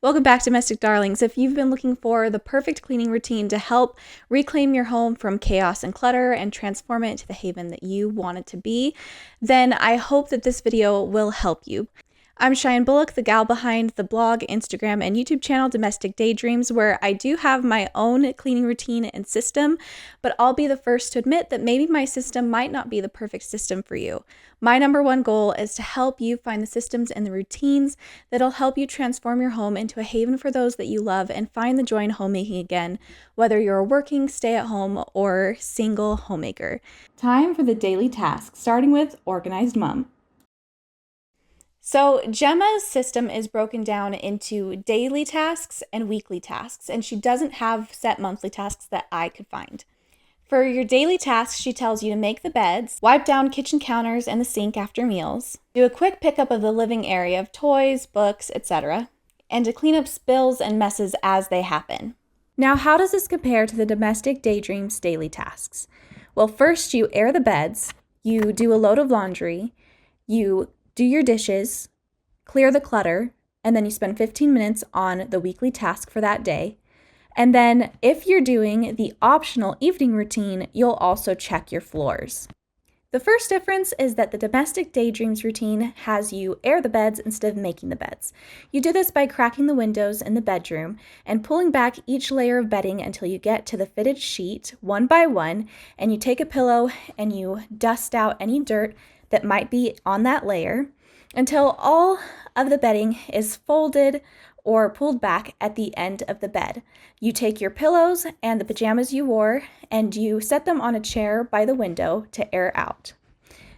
Welcome back, Domestic Darlings. If you've been looking for the perfect cleaning routine to help reclaim your home from chaos and clutter and transform it into the haven that you want it to be, then I hope that this video will help you. I'm Cheyenne Bullock, the gal behind the blog, Instagram, and YouTube channel Domestic Daydreams, where I do have my own cleaning routine and system, but I'll be the first to admit that maybe my system might not be the perfect system for you. My number one goal is to help you find the systems and the routines that'll help you transform your home into a haven for those that you love and find the joy in homemaking again, whether you're a working, stay-at-home, or single homemaker. Time for the daily tasks, starting with Organized Mum. So Gemma's system is broken down into daily tasks and weekly tasks, and she doesn't have set monthly tasks that I could find. For your daily tasks, she tells you to make the beds, wipe down kitchen counters and the sink after meals, do a quick pickup of the living area of toys, books, etc., and to clean up spills and messes as they happen. Now, how does this compare to the Domestic Daydreams daily tasks? Well, first you air the beds, you do a load of laundry, you do your dishes, clear the clutter, and then you spend 15 minutes on the weekly task for that day. And then if you're doing the optional evening routine, you'll also check your floors. The first difference is that the Domestic Daydreams routine has you air the beds instead of making the beds. You do this by cracking the windows in the bedroom and pulling back each layer of bedding until you get to the fitted sheet one by one, and you take a pillow and you dust out any dirt that might be on that layer until all of the bedding is folded or pulled back at the end of the bed. You take your pillows and the pajamas you wore and you set them on a chair by the window to air out.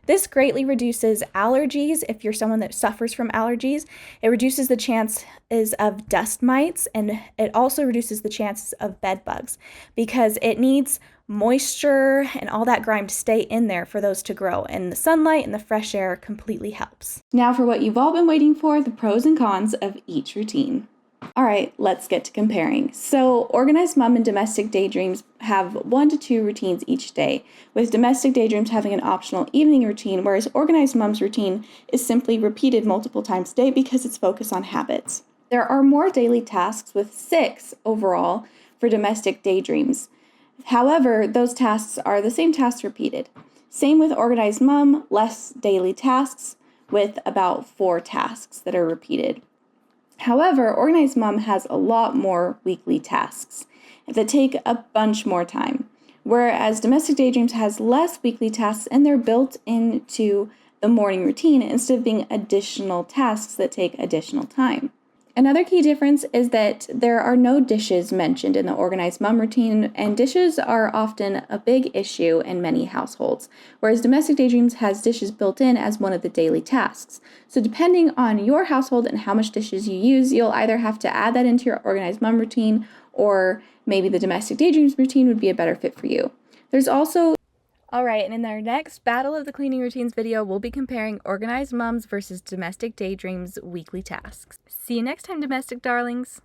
This greatly reduces allergies if you're someone that suffers from allergies. It reduces the chances of dust mites, and it also reduces the chances of bed bugs because it needs moisture and all that grime to stay in there for those to grow, and the sunlight and the fresh air completely helps. Now for what you've all been waiting for, the pros and cons of each routine. All right, let's get to comparing. So Organized Mum and Domestic Daydreams have 1 to 2 routines each day, with Domestic Daydreams having an optional evening routine, whereas Organized Mum's routine is simply repeated multiple times a day because it's focused on habits. There are more daily tasks, with 6 overall for Domestic Daydreams. However, those tasks are the same tasks repeated. Same with Organized Mum, less daily tasks, with about 4 tasks that are repeated. However, Organized Mum has a lot more weekly tasks that take a bunch more time, whereas Domestic Daydreams has less weekly tasks and they're built into the morning routine instead of being additional tasks that take additional time. Another key difference is that there are no dishes mentioned in the Organized Mum routine, and dishes are often a big issue in many households, whereas Domestic Daydreams has dishes built in as one of the daily tasks. So depending on your household and how much dishes you use, you'll either have to add that into your Organized Mum routine, or maybe the Domestic Daydreams routine would be a better fit for you. There's also Alright, and in our next Battle of the Cleaning Routines video, we'll be comparing Organized Mums versus Domestic Daydreams weekly tasks. See you next time, Domestic Darlings!